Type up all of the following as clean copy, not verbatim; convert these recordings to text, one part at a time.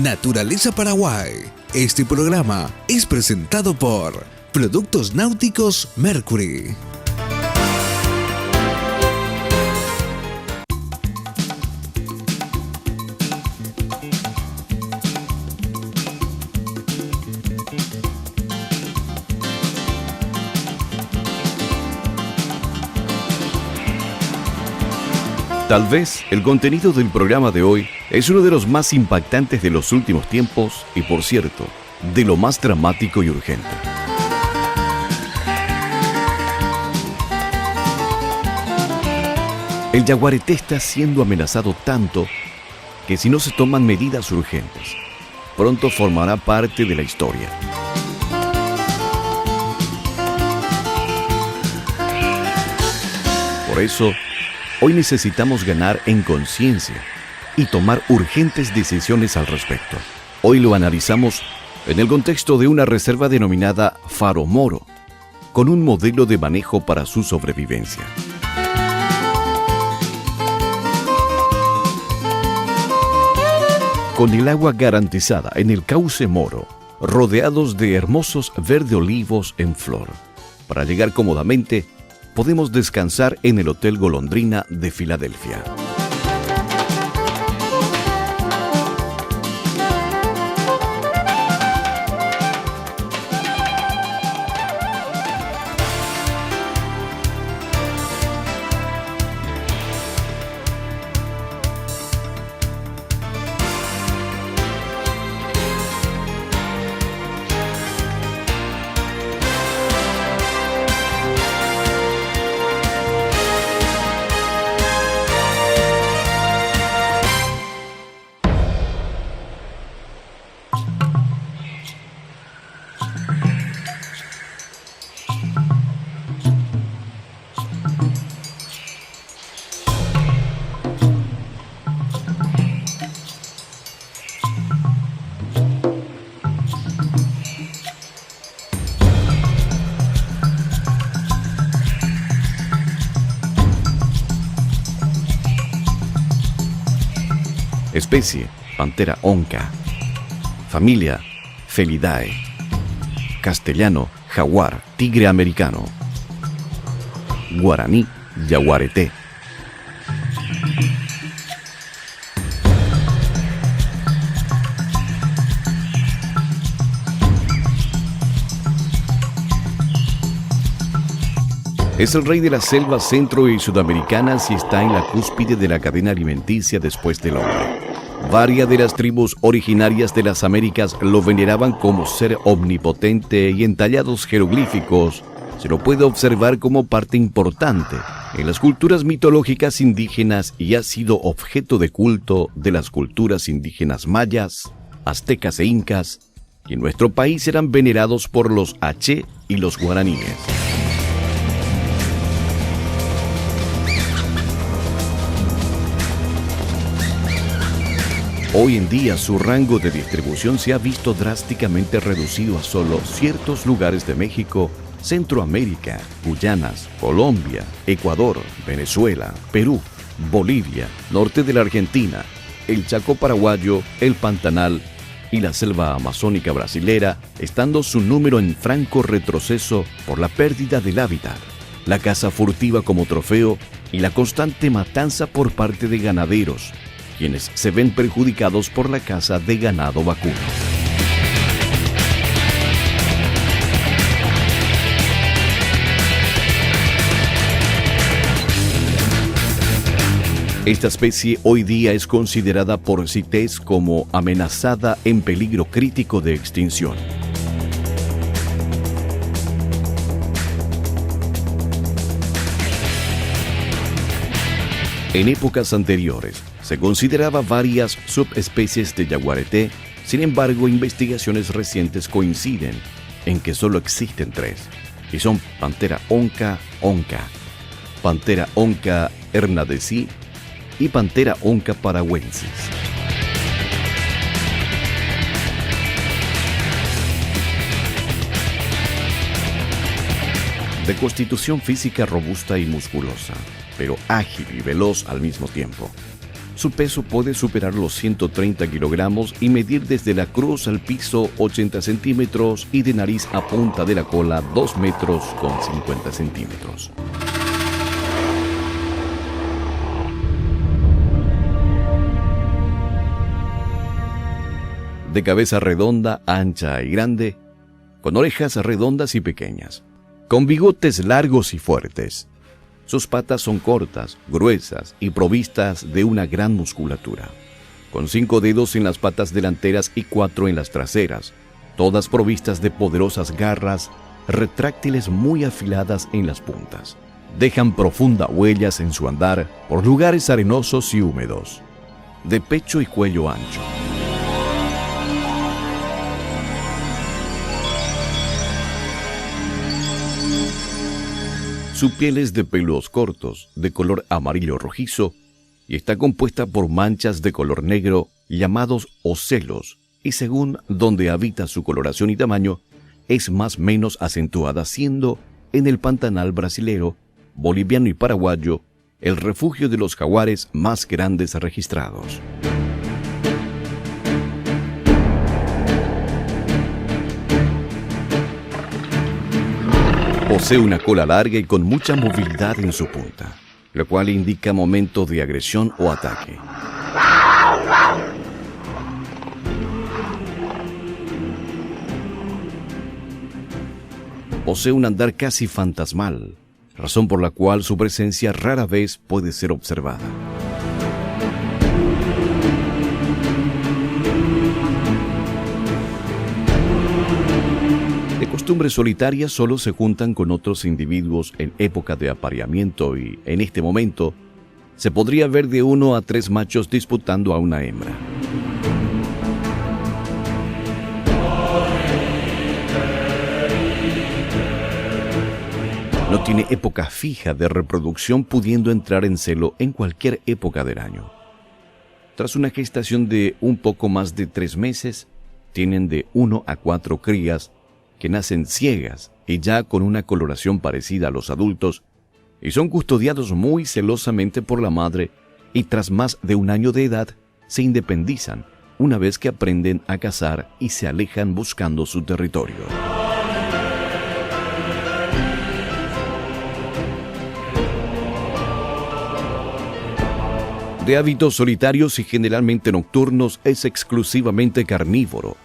Naturaleza Paraguay. Este programa es presentado por Productos Náuticos Mercury. Tal vez el contenido del programa de hoy es uno de los más impactantes de los últimos tiempos y, por cierto, de lo más dramático y urgente. El yaguareté está siendo amenazado tanto que si no se toman medidas urgentes, pronto formará parte de la historia. Por eso, hoy necesitamos ganar en conciencia y tomar urgentes decisiones al respecto. Hoy lo analizamos en el contexto de una reserva denominada Faro Moro, con un modelo de manejo para su sobrevivencia. Con el agua garantizada en el cauce Moro, rodeados de hermosos verde olivos en flor, para llegar cómodamente podemos descansar en el Hotel Golondrina de Filadelfia. Especie, Panthera onca. Familia, Felidae. Castellano, jaguar, tigre americano. Guaraní, yaguareté. Es el rey de las selvas centro y sudamericanas y está en la cúspide de la cadena alimenticia después del hombre. Varias de las tribus originarias de las Américas lo veneraban como ser omnipotente y en tallados jeroglíficos se lo puede observar como parte importante en las culturas mitológicas indígenas y ha sido objeto de culto de las culturas indígenas mayas, aztecas e incas, y en nuestro país eran venerados por los aché y los guaraníes. Hoy en día su rango de distribución se ha visto drásticamente reducido a solo ciertos lugares de México, Centroamérica, Guyanas, Colombia, Ecuador, Venezuela, Perú, Bolivia, norte de la Argentina, el Chaco paraguayo, el Pantanal y la selva amazónica brasilera, estando su número en franco retroceso por la pérdida del hábitat, la caza furtiva como trofeo y la constante matanza por parte de ganaderos, quienes se ven perjudicados por la caza de ganado vacuno. Esta especie hoy día es considerada por CITES como amenazada en peligro crítico de extinción. En épocas anteriores, se consideraba varias subespecies de yaguareté, sin embargo, investigaciones recientes coinciden en que solo existen 3, y son Panthera onca, Panthera onca hernandesi y Panthera onca paraguensis. De constitución física robusta y musculosa, pero ágil y veloz al mismo tiempo. Su peso puede superar los 130 kilogramos y medir desde la cruz al piso 80 centímetros y de nariz a punta de la cola 2 metros con 50 centímetros. De cabeza redonda, ancha y grande, con orejas redondas y pequeñas, con bigotes largos y fuertes. Sus patas son cortas, gruesas y provistas de una gran musculatura, con 5 dedos en las patas delanteras y 4 en las traseras, todas provistas de poderosas garras retráctiles muy afiladas en las puntas. Dejan profundas huellas en su andar por lugares arenosos y húmedos, de pecho y cuello ancho. Su piel es de pelos cortos, de color amarillo rojizo, y está compuesta por manchas de color negro llamados ocelos, y según donde habita su coloración y tamaño, es más o menos acentuada, siendo en el Pantanal brasilero, boliviano y paraguayo el refugio de los jaguares más grandes registrados. Posee una cola larga y con mucha movilidad en su punta, lo cual indica momento de agresión o ataque. Posee un andar casi fantasmal, razón por la cual su presencia rara vez puede ser observada. De costumbre solitaria, solo se juntan con otros individuos en época de apareamiento y, en este momento, se podría ver de 1 a 3 machos disputando a una hembra. No tiene época fija de reproducción, pudiendo entrar en celo en cualquier época del año. Tras una gestación de un poco más de 3 meses, tienen de 1 a 4 crías que nacen ciegas y ya con una coloración parecida a los adultos, y son custodiados muy celosamente por la madre, y tras más de 1 año de edad se independizan una vez que aprenden a cazar y se alejan buscando su territorio. De hábitos solitarios y generalmente nocturnos, es exclusivamente carnívoro,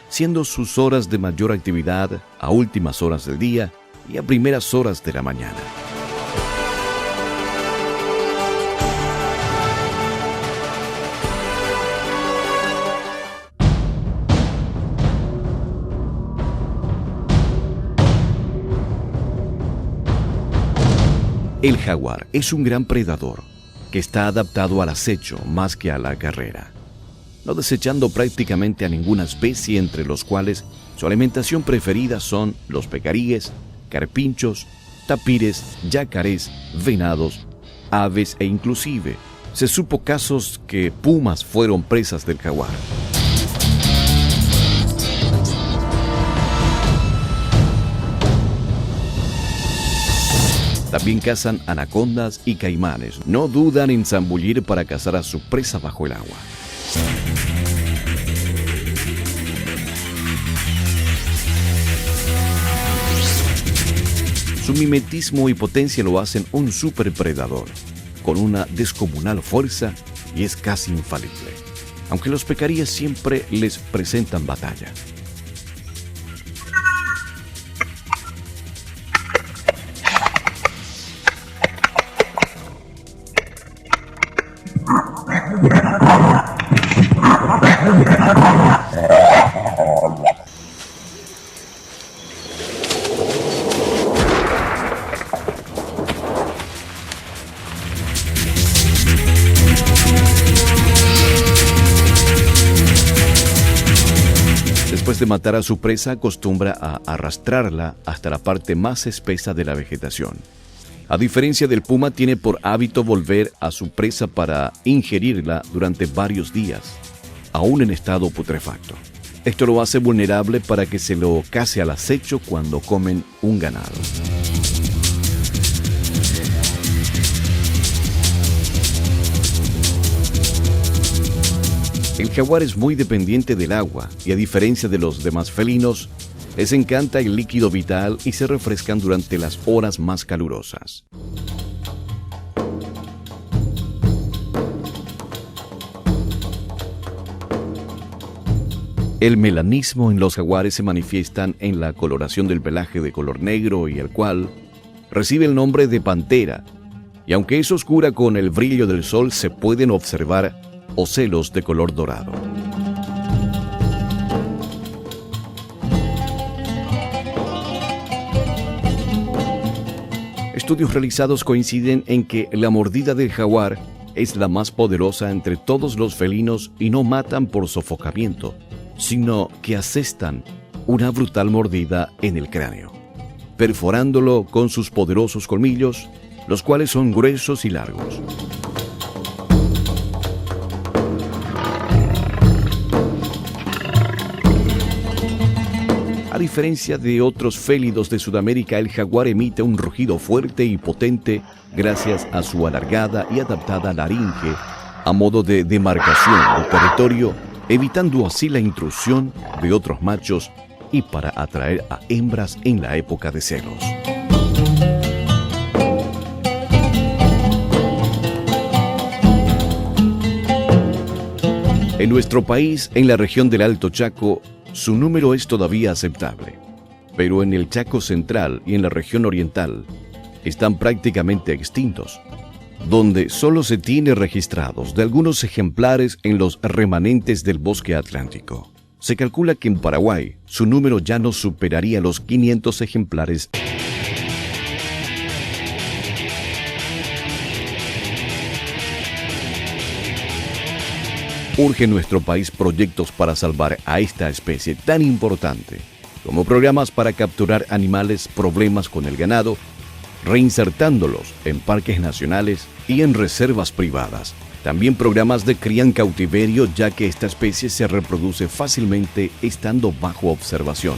siendo sus horas de mayor actividad a últimas horas del día y a primeras horas de la mañana. El jaguar es un gran predador que está adaptado al acecho más que a la carrera, no desechando prácticamente a ninguna especie, entre los cuales su alimentación preferida son los pecaríes, carpinchos, tapires, yacarés, venados, aves e inclusive se supo casos que pumas fueron presas del jaguar. También cazan anacondas y caimanes. No dudan en zambullir para cazar a su presa bajo el agua. Su mimetismo y potencia lo hacen un superpredador, con una descomunal fuerza, y es casi infalible, aunque los pecaríes siempre les presentan batalla. Después de matar a su presa, acostumbra a arrastrarla hasta la parte más espesa de la vegetación. A diferencia del puma, tiene por hábito volver a su presa para ingerirla durante varios días, aún en estado putrefacto. Esto lo hace vulnerable para que se lo case al acecho cuando comen un ganado. El jaguar es muy dependiente del agua y, a diferencia de los demás felinos, les encanta el líquido vital y se refrescan durante las horas más calurosas. El melanismo en los jaguares se manifiesta en la coloración del pelaje de color negro y el cual recibe el nombre de pantera, y aunque es oscura con el brillo del sol, se pueden observar ocelos de color dorado. Estudios realizados coinciden en que la mordida del jaguar es la más poderosa entre todos los felinos y no matan por sofocamiento, sino que asestan una brutal mordida en el cráneo, perforándolo con sus poderosos colmillos, los cuales son gruesos y largos. A diferencia de otros félidos de Sudamérica, el jaguar emite un rugido fuerte y potente gracias a su alargada y adaptada laringe a modo de demarcación del territorio, evitando así la intrusión de otros machos y para atraer a hembras en la época de celos. En nuestro país, en la región del Alto Chaco, su número es todavía aceptable, pero en el Chaco Central y en la región oriental están prácticamente extintos, donde solo se tiene registrados de algunos ejemplares en los remanentes del bosque atlántico. Se calcula que en Paraguay su número ya no superaría los 500 ejemplares. Urge en nuestro país proyectos para salvar a esta especie tan importante, como programas para capturar animales problemas con el ganado, reinsertándolos en parques nacionales y en reservas privadas. También programas de cría en cautiverio, ya que esta especie se reproduce fácilmente estando bajo observación.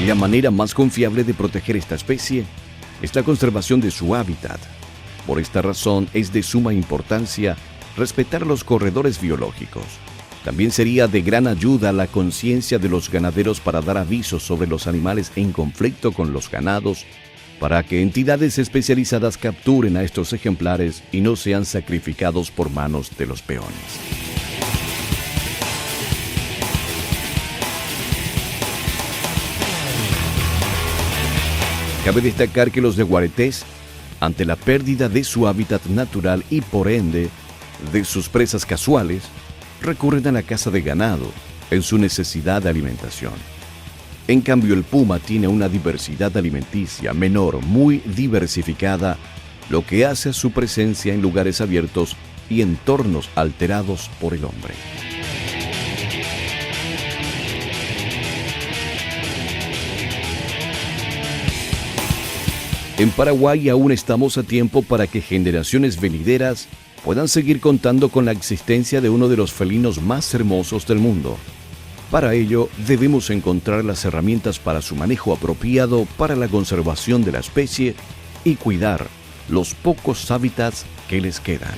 La manera más confiable de proteger esta especie es la conservación de su hábitat. Por esta razón es de suma importancia respetar los corredores biológicos. También sería de gran ayuda la conciencia de los ganaderos para dar avisos sobre los animales en conflicto con los ganados, para que entidades especializadas capturen a estos ejemplares y no sean sacrificados por manos de los peones. Cabe destacar que los yaguaretés, ante la pérdida de su hábitat natural y por ende de sus presas casuales, recurren a la caza de ganado en su necesidad de alimentación. En cambio, el puma tiene una diversidad alimenticia menor, muy diversificada, lo que hace a su presencia en lugares abiertos y entornos alterados por el hombre. En Paraguay aún estamos a tiempo para que generaciones venideras puedan seguir contando con la existencia de uno de los felinos más hermosos del mundo. Para ello, debemos encontrar las herramientas para su manejo apropiado para la conservación de la especie y cuidar los pocos hábitats que les quedan.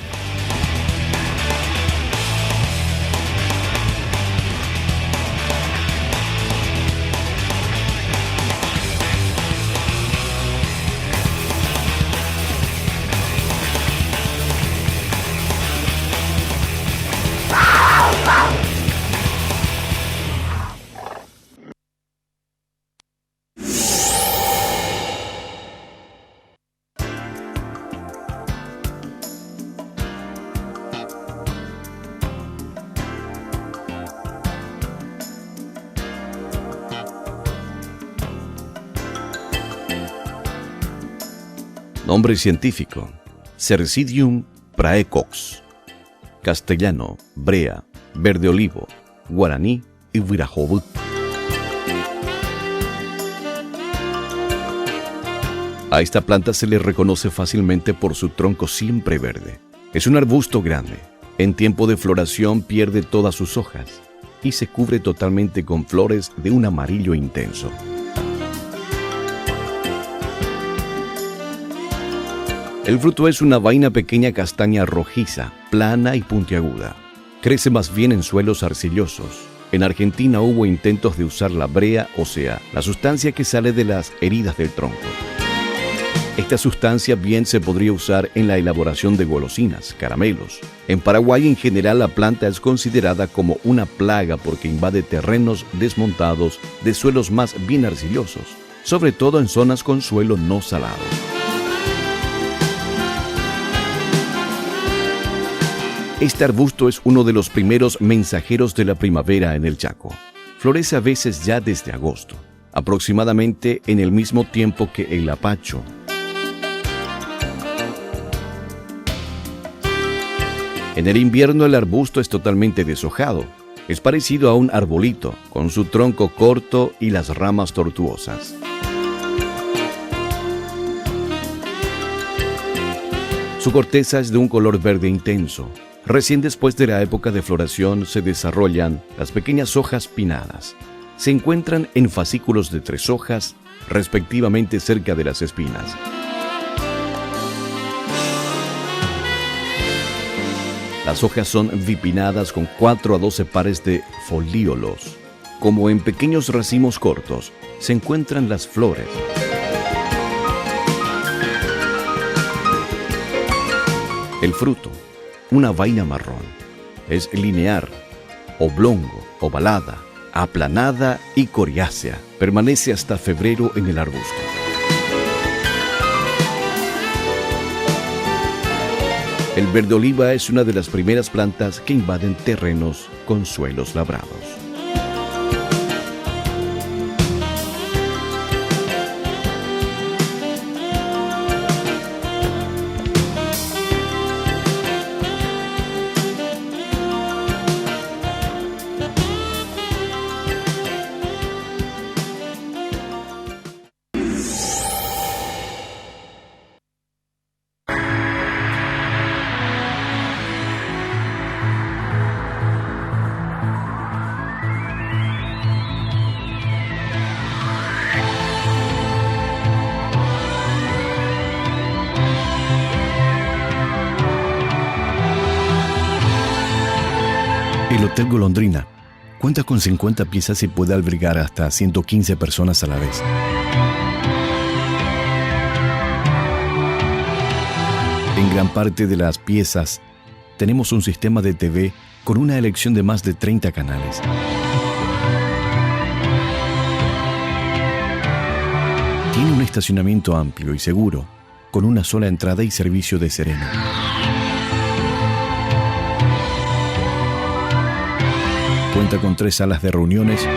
Nombre científico: Cercidium praecox. Castellano: brea, verde olivo, guaraní y virajobut. A esta planta se le reconoce fácilmente por su tronco siempre verde. Es un arbusto grande. En tiempo de floración pierde todas sus hojas y se cubre totalmente con flores de un amarillo intenso. El fruto es una vaina pequeña castaña rojiza, plana y puntiaguda. Crece más bien en suelos arcillosos. En Argentina hubo intentos de usar la brea, o sea, la sustancia que sale de las heridas del tronco. Esta sustancia bien se podría usar en la elaboración de golosinas, caramelos. En Paraguay en general la planta es considerada como una plaga porque invade terrenos desmontados de suelos más bien arcillosos, sobre todo en zonas con suelo no salado. Este arbusto es uno de los primeros mensajeros de la primavera en el Chaco. Florece a veces ya desde agosto, aproximadamente en el mismo tiempo que el apacho. En el invierno el arbusto es totalmente deshojado. Es parecido a un arbolito, con su tronco corto y las ramas tortuosas. Su corteza es de un color verde intenso. Recién después de la época de floración se desarrollan las pequeñas hojas pinnadas. Se encuentran en fascículos de 3 hojas, respectivamente cerca de las espinas. Las hojas son bipinnadas con 4 a 12 pares de folíolos. Como en pequeños racimos cortos, se encuentran las flores. El fruto, una vaina marrón, es linear, oblongo, ovalada, aplanada y coriácea. Permanece hasta febrero en el arbusto. El verde oliva es una de las primeras plantas que invaden terrenos con suelos labrados. El Hotel Golondrina cuenta con 50 piezas y puede albergar hasta 115 personas a la vez. En gran parte de las piezas tenemos un sistema de TV con una elección de más de 30 canales. Tiene un estacionamiento amplio y seguro, con una sola entrada y servicio de sereno. Cuenta con 3 salas de reuniones,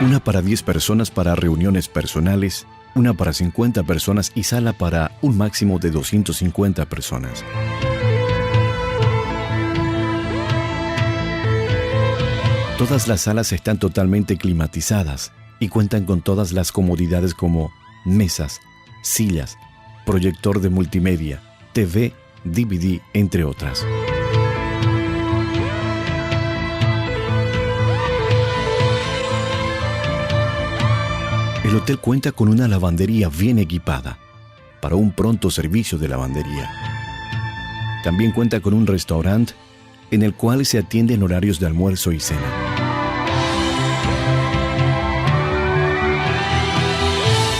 una para 10 personas para reuniones personales, una para 50 personas y sala para un máximo de 250 personas. Todas las salas están totalmente climatizadas y cuentan con todas las comodidades como mesas, sillas, proyector de multimedia, TV, DVD, entre otras. El hotel cuenta con una lavandería bien equipada para un pronto servicio de lavandería. También cuenta con un restaurante en el cual se atiende en horarios de almuerzo y cena.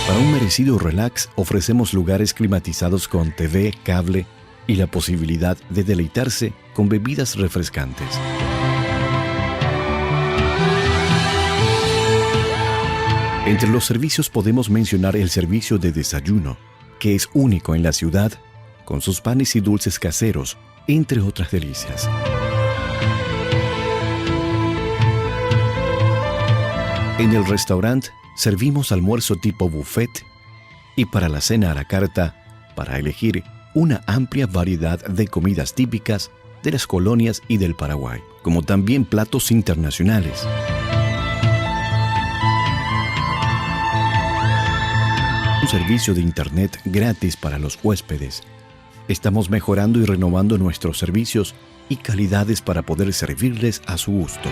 Para un merecido relax ofrecemos lugares climatizados con TV, cable y la posibilidad de deleitarse con bebidas refrescantes. Entre los servicios podemos mencionar el servicio de desayuno, que es único en la ciudad, con sus panes y dulces caseros, entre otras delicias. En el restaurante servimos almuerzo tipo buffet y para la cena a la carta, para elegir una amplia variedad de comidas típicas de las colonias y del Paraguay, como también platos internacionales. Un servicio de internet gratis para los huéspedes. Estamos mejorando y renovando nuestros servicios y calidades para poder servirles a su gusto.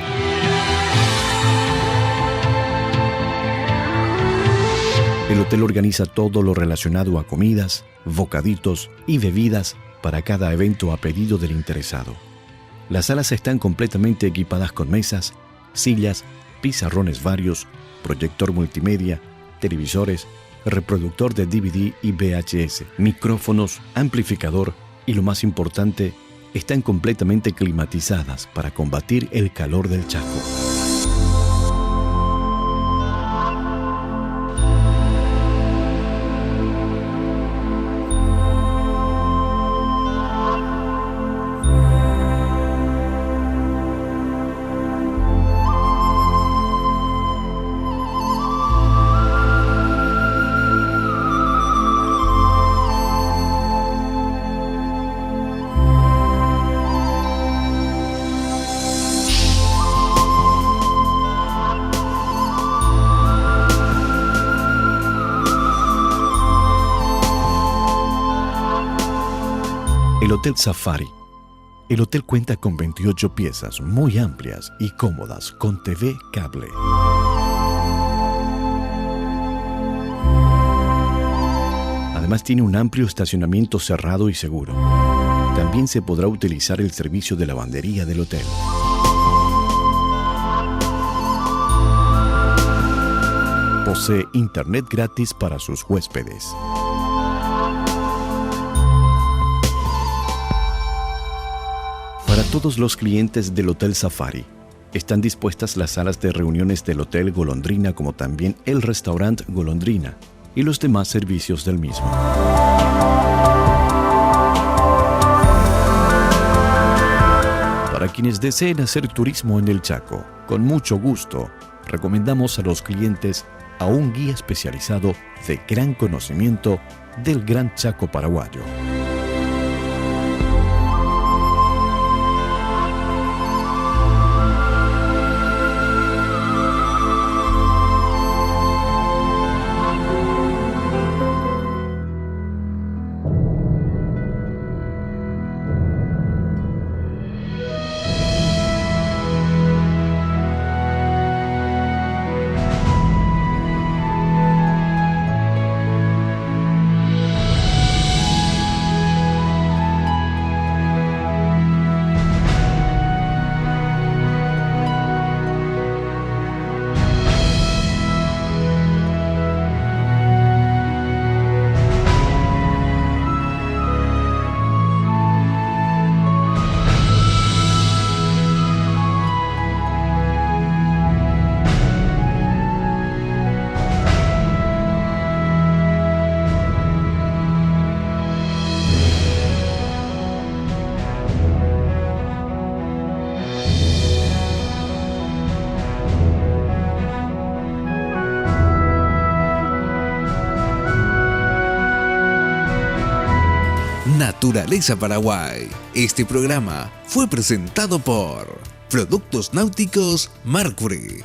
El hotel organiza todo lo relacionado a comidas, bocaditos y bebidas para cada evento a pedido del interesado. Las salas están completamente equipadas con mesas, sillas, pizarrones varios, proyector multimedia, televisores, reproductor de DVD y VHS, micrófonos, amplificador y lo más importante, están completamente climatizadas para combatir el calor del Chaco. El Hotel Safari. El hotel cuenta con 28 piezas muy amplias y cómodas con TV cable. Además tiene un amplio estacionamiento cerrado y seguro. También se podrá utilizar el servicio de lavandería del hotel. Posee internet gratis para sus huéspedes. Para todos los clientes del Hotel Safari, están dispuestas las salas de reuniones del Hotel Golondrina como también el restaurante Golondrina y los demás servicios del mismo. Para quienes deseen hacer turismo en el Chaco, con mucho gusto, recomendamos a los clientes a un guía especializado de gran conocimiento del Gran Chaco paraguayo. Naturaleza Paraguay. Este programa fue presentado por Productos Náuticos Mercury.